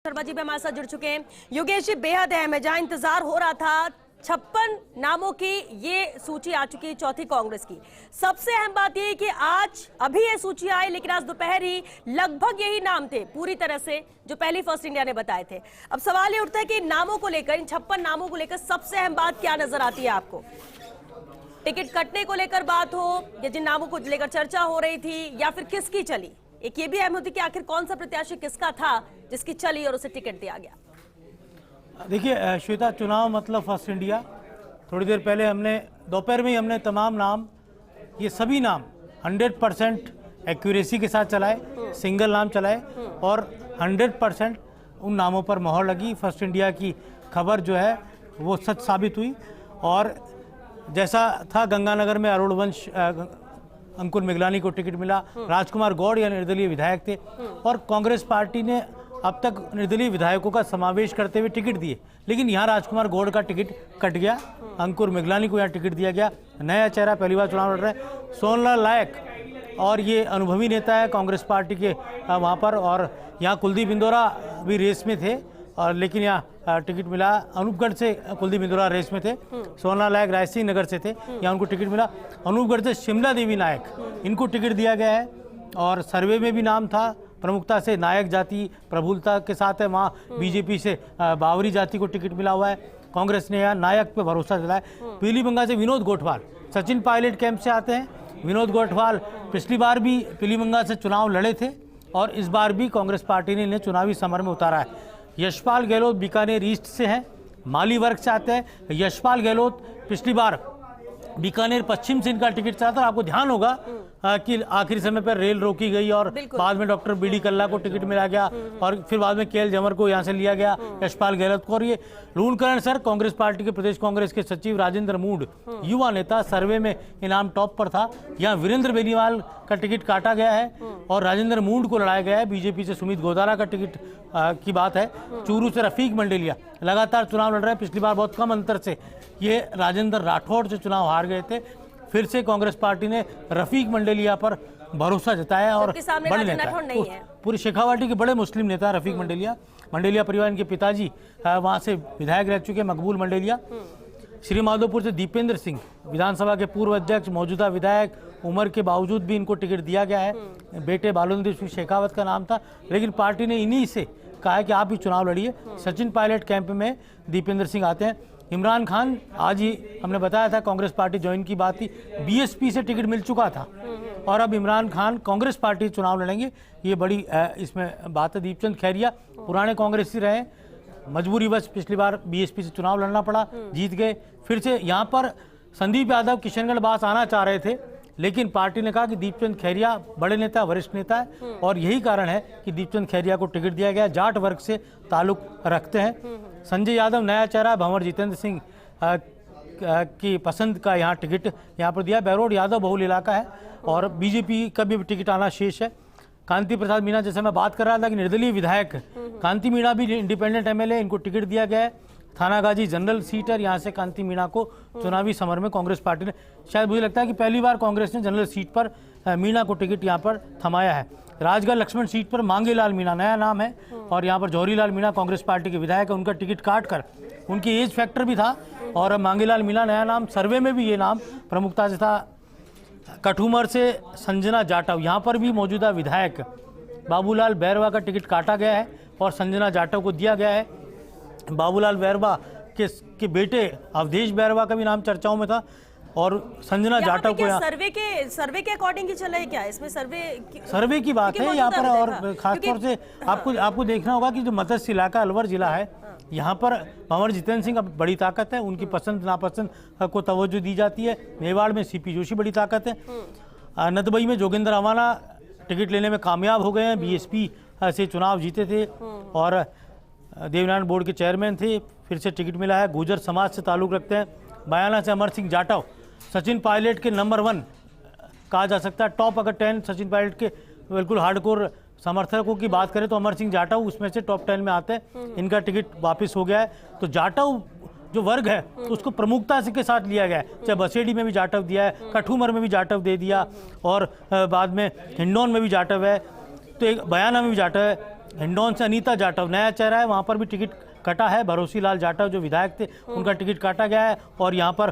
शर्मा जी भी हमारे साथ जुड़ चुके हैं। योगेश जी, बेहद अहम है, जहां इंतजार हो रहा था 56 नामों की ये सूची आ चुकी है चौथी कांग्रेस की। सबसे अहम बात यह है कि आज अभी ये सूची आई, लेकिन आज दोपहर ही लगभग यही नाम थे पूरी तरह से जो पहली फर्स्ट इंडिया ने बताए थे। अब सवाल ये उठता है कि इन नामों को लेकर, इन 56 नामों को लेकर सबसे अहम बात क्या नजर आती है आपको? टिकट कटने को लेकर बात हो या जिन नामों को लेकर चर्चा हो रही थी, या फिर किसकी चली? एक ये भी अहम होती कि आखिर कौन सा प्रत्याशी किसका था जिसकी चली और उसे टिकट दिया गया। देखिए श्वेता, चुनाव मतलब फर्स्ट इंडिया। थोड़ी देर पहले हमने दोपहर में ही हमने तमाम नाम, ये सभी नाम 100% एक्यूरेसी के साथ चलाए, सिंगल नाम चलाए और 100% उन नामों पर मोहर लगी। फर्स्ट इंडिया की खबर जो है वो सच साबित हुई। और जैसा था, गंगानगर में अरुण वंश, अंकुर मिगलानी को टिकट मिला, राजकुमार गौड़ या निर्दलीय विधायक थे, और कांग्रेस पार्टी ने अब तक निर्दलीय विधायकों का समावेश करते हुए टिकट दिए, लेकिन यहाँ राजकुमार गौड़ का टिकट कट गया, अंकुर मिगलानी को यहाँ टिकट दिया गया। नया चेहरा पहली बार चुनाव लड़ रहा है, सोनलाल नायक, और ये अनुभवी नेता है कांग्रेस पार्टी के वहाँ पर। और यहाँ कुलदीप इंदौरा भी रेस में थे, और लेकिन यहाँ टिकट मिला। अनूपगढ़ से कुलदीप इंदौरा रेस में थे, सोनलाल नायक रायसिंह नगर से थे, यहाँ उनको टिकट मिला। अनूपगढ़ से शिमला देवी नायक, इनको टिकट दिया गया है। और सर्वे में भी नाम था प्रमुखता से नायक जाति प्रबुलता के साथ है, वहाँ बीजेपी से बावरी जाति को टिकट मिला हुआ है। कांग्रेस ने यहाँ नायक पे भरोसा दिलाया। पीलीभंगा से विनोद गोठवाल, सचिन पायलट कैंप से आते हैं। विनोद गोठवाल पिछली बार भी पीलीभंगा से चुनाव लड़े थे और इस बार भी कांग्रेस पार्टी ने इन्हें चुनावी समर में उतारा है। यशपाल गहलोत बीकानेर ईस्ट से हैं, माली वर्ग से आते हैं। यशपाल गहलोत पिछली बार बीकानेर पश्चिम से इनका टिकट चला था। आपको ध्यान होगा कि आखिरी समय पर रेल रोकी गई और बाद में डॉक्टर बीडी कल्ला को टिकट मिला गया, और फिर बाद में केएल जमर को यहाँ से लिया गया, यशपाल गहलोत को। और ये लूणकरण सर, कांग्रेस पार्टी के प्रदेश कांग्रेस के सचिव राजेंद्र मूड, युवा नेता, सर्वे में इनाम टॉप पर था। यहाँ वीरेंद्र बेनीवाल का टिकट काटा गया है और राजेंद्र मूड को लड़ाया गया है। बीजेपी से सुमित गोदारा का टिकट की बात है। चूरू से रफीक मंडेलिया लगातार चुनाव लड़ रहे हैं। पिछली बार बहुत कम अंतर से ये राजेंद्र राठौड़ से चुनाव हार गए थे। फिर से कांग्रेस पार्टी ने रफीक मंडेलिया पर भरोसा जताया और बड़े नेता, पूरी शेखावाटी के बड़े मुस्लिम नेता रफीक मंडेलिया परिवार के पिताजी वहां से विधायक रह चुके मकबूल मंडेलिया। श्री माधोपुर से दीपेंद्र सिंह, विधानसभा के पूर्व अध्यक्ष, मौजूदा विधायक, उम्र के बावजूद भी इनको टिकट दिया गया है। बेटे बालुंदर सिंह शेखावत का नाम था, लेकिन पार्टी ने इन्हीं से कहा है कि आप ही चुनाव लड़िए। सचिन पायलट कैंप में दीपेंद्र सिंह आते हैं। इमरान खान, आज ही हमने बताया था कांग्रेस पार्टी ज्वाइन की बात थी, बीएसपी से टिकट मिल चुका था और अब इमरान खान कांग्रेस पार्टी चुनाव लड़ेंगे, ये बड़ी इसमें बात है। दीपचंद खैरिया पुराने कांग्रेसी रहे, मजबूरी बस पिछली बार बीएसपी से चुनाव लड़ना पड़ा, जीत गए। फिर से यहाँ पर संदीप यादव किशनगढ़ बास आना चाह रहे थे, लेकिन पार्टी ने कहा कि दीपचंद खैरिया बड़े नेता, वरिष्ठ नेता है, और यही कारण है कि दीपचंद खैरिया को टिकट दिया गया। जाट वर्ग से ताल्लुक रखते हैं। संजय यादव नया चेहरा, भंवर जितेंद्र सिंह की पसंद का यहाँ टिकट यहाँ पर दिया। बैरोड यादव बहुल इलाका है और बीजेपी का भी टिकट आना शेष है। कांति प्रसाद मीणा, जैसे मैं बात कर रहा था कि निर्दलीय विधायक कांति मीणा भी इंडिपेंडेंट एमएलए, इनको टिकट दिया गया है। थानागाजी जनरल सीट है, यहाँ से कांति मीणा को चुनावी समर में कांग्रेस पार्टी ने, शायद मुझे लगता है कि पहली बार कांग्रेस ने जनरल सीट पर मीणा को टिकट यहाँ पर थमाया है। राजगढ़ लक्ष्मण सीट पर मांगेलाल मीणा नया नाम है, और यहाँ पर जौहरीलाल मीणा कांग्रेस पार्टी के विधायक है, उनका टिकट काट कर, उनकी एज फैक्टर भी था और मांगेलाल मीणा नया नाम। सर्वे में भी ये नाम प्रमुखता से था। कठुमर से संजना जाटव, यहाँ पर भी मौजूदा विधायक बाबूलाल बैरवा का टिकट काटा गया है और संजना जाटव को दिया गया है। बाबूलाल बैरवा के बेटे अवधेश बैरवा का भी नाम चर्चाओं में था, और संजना जाटव को सर्वे के अकॉर्डिंग ही चला है क्या? इसमें सर्वे की बात है यहाँ पर। और खासतौर से आपको देखना होगा कि जो मत्स्य इलाका अलवर जिला है, यहाँ पर भंवर जितेंद्र सिंह अब बड़ी ताकत है, उनकी पसंद नापसंद को तवज्जो दी जाती है। मेवाड़ में सीपी जोशी बड़ी ताकत है। नदबई में जोगिंदर अवाना टिकट लेने में कामयाब हो गए हैं, बीएसपी से चुनाव जीते थे और देवनारायण बोर्ड के चेयरमैन थे, फिर से टिकट मिला है। गुर्जर समाज से ताल्लुक़ रखते हैं। बयाना से अमर सिंह जाटव, सचिन पायलट के नंबर 1 कहा जा सकता है, टॉप अगर 10 सचिन पायलट के बिल्कुल हार्डकोर समर्थकों की बात करें तो अमर सिंह जाटव उसमें से टॉप 10 में आते हैं। इनका टिकट वापस हो गया है, तो जाटव जो वर्ग है उसको प्रमुखता से के साथ लिया गया है। चाहे बसेड़ी में भी जाटव दिया है, कठुमर में भी जाटव दे दिया, और बाद में हिंडौन में भी जाटव है, तो एक बयाना में भी जाटव है। हिंडौन से अनीता जाटव नया चेहरा है, वहाँ पर भी टिकट कटा है। भरोसी लाल जाटव जो विधायक थे उनका टिकट काटा गया है और यहाँ पर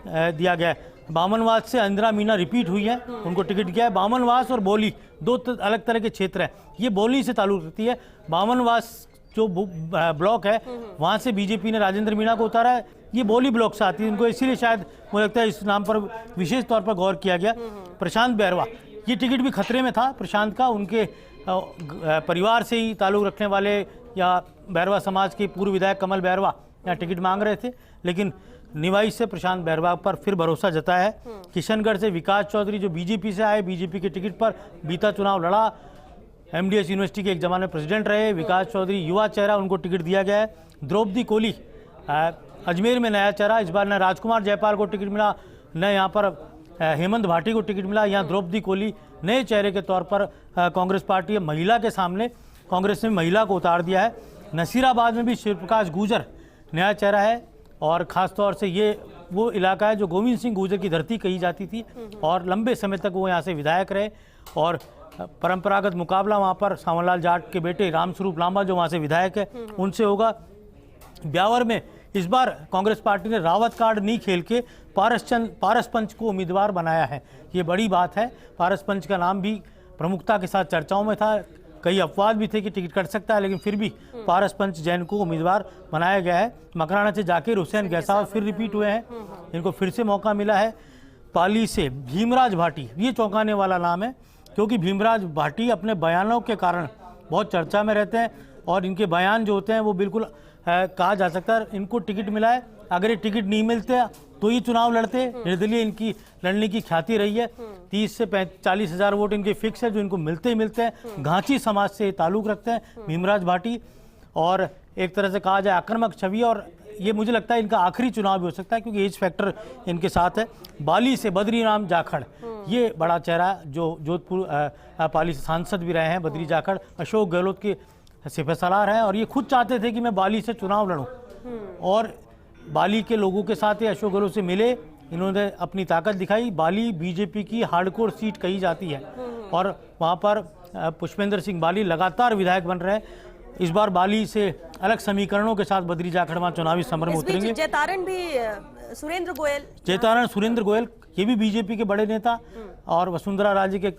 दिया गया है। बामनवास से इंदिरा मीना रिपीट हुई है, उनको टिकट गया है। बामनवास और बोली दो अलग तरह के क्षेत्र हैं, ये बोली से ताल्लुक रखती है। बामनवास जो ब्लॉक है वहाँ से बीजेपी ने राजेंद्र मीणा को उतारा है, ये बोली ब्लॉक से आती है इनको, इसीलिए शायद मुझे लगता है इस नाम पर विशेष तौर पर गौर किया गया। प्रशांत बैरवा, ये टिकट भी खतरे में था प्रशांत का, उनके परिवार से ही ताल्लुक रखने वाले या बैरवा समाज के पूर्व विधायक कमल बैरवा यहाँ टिकट मांग रहे थे, लेकिन निवाई से प्रशांत बैरवा पर फिर भरोसा जताया है। किशनगढ़ से विकास चौधरी जो बीजेपी से आए, बीजेपी के टिकट पर बीता चुनाव लड़ा, एमडीएस यूनिवर्सिटी के एक जमाने में प्रेसिडेंट रहे। विकास चौधरी युवा चेहरा, उनको टिकट दिया गया है। द्रौपदी कोली अजमेर में नया चेहरा, इस बार न राजकुमार जयपाल को टिकट मिला न यहाँ पर हेमंत भाटी को टिकट मिला। यहाँ द्रौपदी कोली नए चेहरे के तौर पर कांग्रेस पार्टी महिला के सामने, कांग्रेस ने महिला को उतार दिया है। नसीराबाद में भी शिवप्रकाश गुर्जर नया चेहरा है और ख़ास तौर से ये वो इलाका है जो गोविंद सिंह गुर्जर की धरती कही जाती थी और लंबे समय तक वो यहाँ से विधायक रहे और परंपरागत मुकाबला वहाँ पर सावनलाल जाट के बेटे रामस्वरूप लांबा जो वहाँ से विधायक है उनसे होगा। ब्यावर में इस बार कांग्रेस पार्टी ने रावत कार्ड नहीं खेल के पारस पंच को उम्मीदवार बनाया है, ये बड़ी बात है। पारस पंच का नाम भी प्रमुखता के साथ चर्चाओं में था, कई अपवाद भी थे कि टिकट कट सकता है, लेकिन फिर भी पारस पंच जैन को उम्मीदवार बनाया गया है। मकराना से जाकिर हुसैन गैसाव फिर रिपीट हुए हैं, इनको फिर से मौका मिला है। पाली से भीमराज भाटी, ये चौंकाने वाला नाम है क्योंकि भीमराज भाटी अपने बयानों के कारण बहुत चर्चा में रहते हैं और इनके बयान जो होते हैं वो बिल्कुल कहा जा सकता है इनको टिकट मिला है। अगर ये टिकट नहीं मिलते तो ये चुनाव लड़ते, निर्दलीय इनकी लड़ने की ख्याति रही है। 30 से 40 हज़ार वोट इनके फिक्स है जो इनको मिलते ही मिलते हैं। घांची समाज से ताल्लुक़ रखते हैं भीमराज भाटी और एक तरह से कहा जाए आक्रामक छवि, और ये मुझे लगता है इनका आखिरी चुनाव भी हो सकता है क्योंकि एज फैक्टर इनके साथ है। बाली से बद्रीराम जाखड़, ये बड़ा चेहरा जो जोधपुर पाली से सांसद भी रहे हैं। बद्री जाखड़ अशोक गहलोत के सिपहसालार हैं और ये खुद चाहते थे कि मैं बाली से चुनाव लड़ूं और बाली के लोगों के साथ ये अशोक गहलोत से मिले, इन्होंने अपनी ताकत दिखाई। बाली बीजेपी की हार्डकोर सीट कही जाती है और वहाँ पर पुष्पेंद्र सिंह बाली लगातार विधायक बन रहे हैं। इस बार बाली से अलग समीकरणों के साथ बद्री जाखड़ वहाँ चुनावी समर में उतरेंगे। जयतारण भी सुरेंद्र गोयल, जयतारण सुरेंद्र गोयल ये भी बीजेपी के बड़े नेता और वसुंधरा राजे के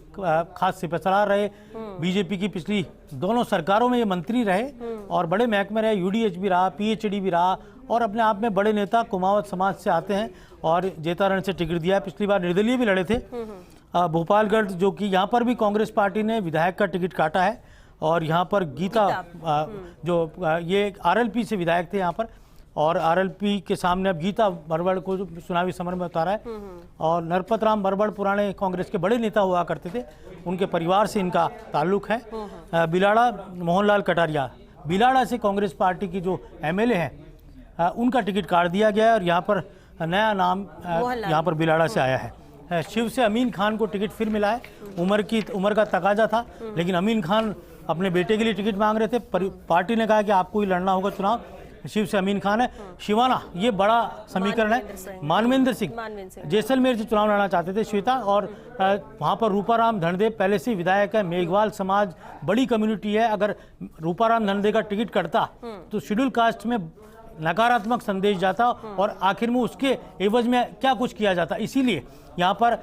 खास सिपहसालार रहे। बीजेपी की पिछली दोनों सरकारों में ये मंत्री रहे और बड़े महकमे रहे, यूडीएच भी रहा, पीएचडी भी रहा और अपने आप में बड़े नेता कुमावत समाज से आते हैं और जयतारण से टिकट दिया है। पिछली बार निर्दलीय भी लड़े थे। भोपालगढ़ जो कि यहाँ पर भी कांग्रेस पार्टी ने विधायक का टिकट काटा है और यहाँ पर गीता जो ये आरएलपी से विधायक थे यहाँ पर और आरएलपी के सामने अब गीता बरबड़ को चुनावी समर में उतारा है और नरपत राम बरबड़ पुराने कांग्रेस के बड़े नेता हुआ करते थे, उनके परिवार से इनका ताल्लुक है। बिलाड़ा मोहनलाल कटारिया, बिलाड़ा से कांग्रेस पार्टी की जो एमएलए हैं उनका टिकट काट दिया गया है और यहाँ पर नया नाम यहाँ पर बिलाड़ा से आया है। शिव से अमीन खान को टिकट फिर मिला है। उम्र का तकाजा था लेकिन अमीन खान अपने बेटे के लिए टिकट मांग रहे थे, पार्टी ने कहा कि आपको ही लड़ना होगा चुनाव। शिव से अमीन खान है। शिवाना, ये बड़ा समीकरण है। मानवेंद्र सिंह जैसलमेर से चुनाव लड़ना चाहते थे श्वेता और वहाँ पर रूपाराम धनदेव पहले से विधायक है। मेघवाल समाज बड़ी कम्युनिटी है, अगर रूपाराम धनदेव का टिकट कटता तो शेड्यूल कास्ट में नकारात्मक संदेश जाता और आखिर में उसके एवज में क्या कुछ किया जाता। इसीलिए यहाँ पर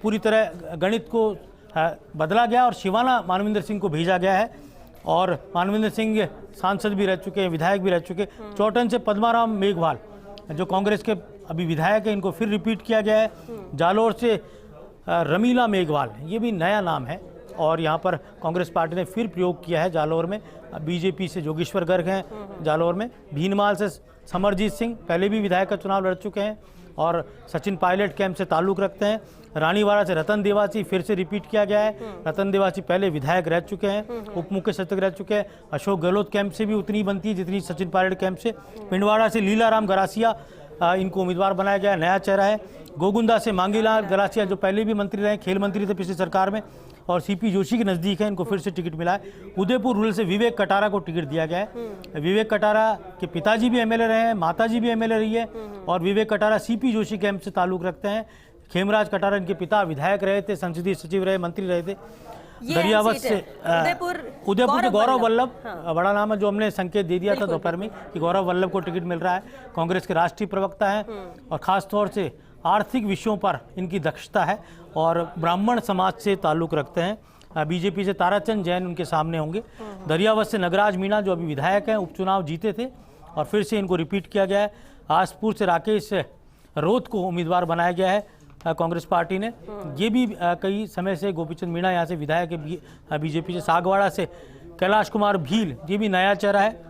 पूरी तरह गणित को बदला गया और शिवाना मानवेंद्र सिंह को भेजा गया है और मानवेंद्र सिंह सांसद भी रह चुके हैं, विधायक भी रह चुके। चौटन से पद्माराम मेघवाल जो कांग्रेस के अभी विधायक हैं, इनको फिर रिपीट किया गया है। जालोर से रमीला मेघवाल, ये भी नया नाम है और यहाँ पर कांग्रेस पार्टी ने फिर प्रयोग किया है जालोर में। बीजेपी से जोगेश्वर गर्ग हैं जालोर में। भीनमाल से समरजीत सिंह पहले भी विधायक का चुनाव लड़ चुके हैं और सचिन पायलट कैंप से ताल्लुक़ रखते हैं। रानीवाड़ा से रतन देवासी फिर से रिपीट किया गया है। रतन देवासी पहले विधायक रह चुके हैं, उप मुख्य सचिव रह चुके हैं। अशोक गहलोत कैंप से भी उतनी बनती है जितनी सचिन पायलट कैंप से। पिंडवाड़ा से लीलाराम गरासिया, इनको उम्मीदवार बनाया गया, नया चेहरा है। गोगुंदा से मांगीलाल गरासिया जो पहले भी मंत्री रहे, खेल मंत्री थे पिछली सरकार में और सीपी जोशी के नज़दीक है, इनको फिर से टिकट मिला है। उदयपुर रूरल से विवेक कटारा को टिकट दिया गया है। विवेक कटारा के पिताजी भी एमएलए रहे हैं, माताजी भी एमएलए रही है और विवेक कटारा सीपी जोशी कैंप से ताल्लुक़ रखते हैं। खेमराज कटारा इनके पिता विधायक रहे थे, संसदीय सचिव रहे, मंत्री रहे थे। ये दरियावत सीट से है। उदयपुर के गौरव वल्लभ हाँ। बड़ा नाम है, जो हमने संकेत दे दिया था दोपहर में कि गौरव वल्लभ को टिकट मिल रहा है। कांग्रेस के राष्ट्रीय प्रवक्ता हैं और खास तौर से आर्थिक विषयों पर इनकी दक्षता है और ब्राह्मण समाज से ताल्लुक रखते हैं। बीजेपी से ताराचंद जैन उनके सामने होंगे। दरियावत से नगराज मीणा जो अभी विधायक हैं, उपचुनाव जीते थे और फिर से इनको रिपीट किया गया है। आसपुर से राकेश रोत को उम्मीदवार बनाया गया है कांग्रेस पार्टी ने। ये भी कई समय से गोपीचंद मीणा यहाँ से विधायक है बीजेपी से। सागवाड़ा से कैलाश कुमार भील, ये भी नया चेहरा है,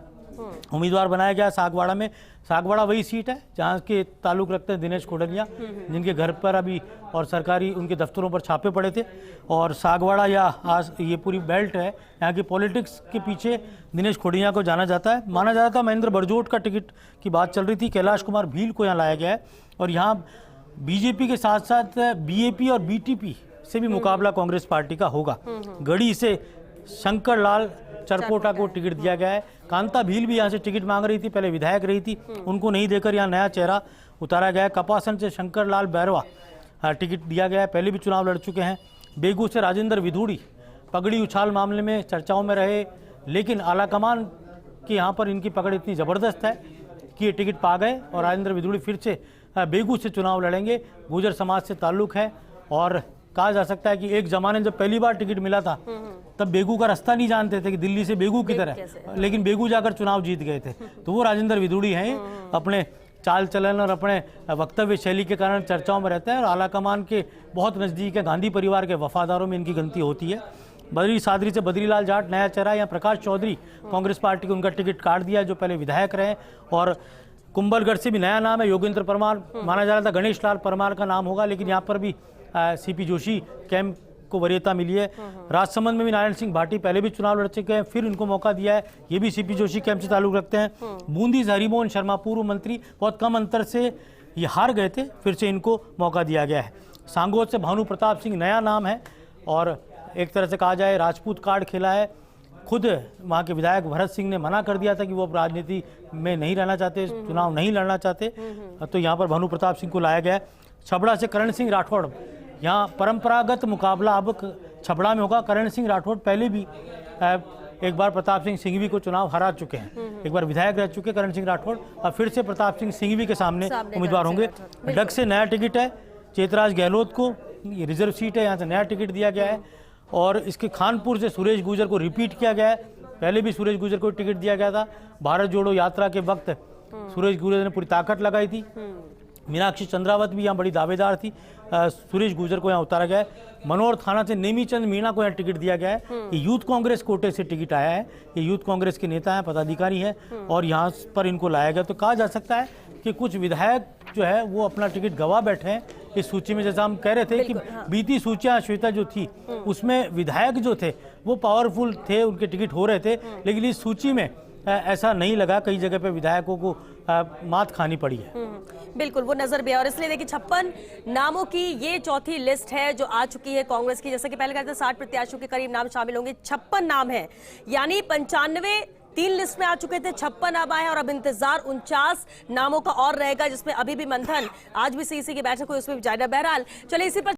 उम्मीदवार बनाया गया सागवाड़ा में। सागवाड़ा वही सीट है जहाँ के ताल्लुक रखते हैं दिनेश खोडनिया, जिनके घर पर अभी और सरकारी उनके दफ्तरों पर छापे पड़े थे। और सागवाड़ा या आज ये पूरी बेल्ट है, यहाँ की पॉलिटिक्स के पीछे दिनेश खोडनिया को जाना जाता है। माना जा रहा था महेंद्र बरजोट का टिकट की बात चल रही थी, कैलाश कुमार भील को यहाँ लाया गया है। और यहाँ बीजेपी के साथ साथ बीएपी और बीटीपी से भी मुकाबला कांग्रेस पार्टी का होगा। गढ़ी से शंकर लाल चरपोटा को टिकट दिया गया है। कांता भील भी यहाँ से टिकट मांग रही थी, पहले विधायक रही थी, उनको नहीं देकर यहाँ नया चेहरा उतारा गया है। कपासन से शंकर लाल बैरवा टिकट दिया गया है, पहले भी चुनाव लड़ चुके हैं। बेगू से राजेंद्र विधूड़ी पगड़ी उछाल मामले में चर्चाओं में रहे, लेकिन आलाकमान की यहाँ पर इनकी पकड़ इतनी ज़बरदस्त है कि ये टिकट पा गए और राजेंद्र विधूड़ी फिर से बेगू से चुनाव लड़ेंगे। गुर्जर समाज से ताल्लुक है और कहा जा सकता है कि एक जमाने जब पहली बार टिकट मिला था तब बेगू का रास्ता नहीं जानते थे कि दिल्ली से बेगू की तरह, लेकिन बेगू जाकर चुनाव जीत गए थे। तो वो राजेंद्र विधूड़ी हैं, अपने चाल चलन और अपने वक्तव्य शैली के कारण चर्चाओं में रहते हैं और आलाकमान के बहुत नज़दीक है। गांधी परिवार के वफादारों में इनकी गिनती होती है। बद्री सादरी से बद्रीलाल जाट नया चेहरा, या प्रकाश चौधरी कांग्रेस पार्टी को उनका टिकट काट दिया जो पहले विधायक रहे। और कुंभलगढ़ से भी नया नाम है योगेंद्र परमार, माना जा रहा था गणेश लाल परमार का नाम होगा, लेकिन यहाँ पर भी सीपी जोशी कैंप को वरीयता मिली है। राजसमंद में भी नारायण सिंह भाटी पहले भी चुनाव लड़ चुके हैं, फिर इनको मौका दिया है, ये भी सीपी जोशी कैंप से ताल्लुक रखते हैं। बूंदी से हरिमोहन शर्मा पूर्व मंत्री बहुत कम अंतर से ये हार गए थे, फिर से इनको मौका दिया गया है। सांगोद से भानु प्रताप सिंह नया नाम है और एक तरह से कहा जाए राजपूत कार्ड खेला है। खुद वहाँ के विधायक भरत सिंह ने मना कर दिया था कि वो अब राजनीति में नहीं रहना चाहते, चुनाव नहीं लड़ना चाहते, तो यहाँ पर भानु प्रताप सिंह को लाया गया है। छबड़ा से करण सिंह राठौड़, यहाँ परंपरागत मुकाबला अब छबड़ा में होगा। करण सिंह राठौड़ पहले भी एक बार प्रताप सिंह सिंघवी को चुनाव हरा चुके हैं, एक बार विधायक रह चुके करण सिंह राठौड़, और फिर से प्रताप सिंह सिंघवी के सामने उम्मीदवार होंगे। डग से नया टिकट है चेतराज गहलोत को, ये रिजर्व सीट है, यहाँ से नया टिकट दिया गया है। और इसके खानपुर से सुरेश गुर्जर को रिपीट किया गया है, पहले भी सुरेश गुर्जर को टिकट दिया गया था। भारत जोड़ो यात्रा के वक्त सुरेश गुर्जर ने पूरी ताकत लगाई थी। मीनाक्षी चंद्रावत भी यहाँ बड़ी दावेदार थी, सुरेश गुर्जर को यहाँ उतारा गया है। मनोहर थाना से नेमीचंद मीणा को यहाँ टिकट दिया गया है। ये यूथ कांग्रेस कोटे से टिकट आया है, ये यूथ कांग्रेस के नेता हैं, पदाधिकारी हैं और यहाँ पर इनको लाया गया। तो कहा जा सकता है कि कुछ विधायक जो है वो अपना टिकट गवा बैठे हैं इस सूची में। जैसा हम कह रहे थे कि बीती सूचियां श्वेता जो थी उसमें विधायक जो थे वो पावरफुल थे, उनके टिकट हो रहे थे, लेकिन इस सूची में ऐसा नहीं लगा। कई जगह पे विधायकों को मात खानी पड़ी है। बिल्कुल, वो नजर भी है। और इसलिए देखिए 56 नामों की ये चौथी लिस्ट है जो आ चुकी है कांग्रेस की। जैसे कि पहले कहते थे 60 प्रत्याशियों के करीब नाम शामिल होंगे, 56 नाम है, यानी 95 3 लिस्ट में आ चुके थे, 56 अब आए और अब इंतजार 49 नामों का और रहेगा, जिसमें अभी भी मंथन, आज भी सीसी की बैठक हुई उसमें भी जाएगा। बहरहाल चलिए इसी पर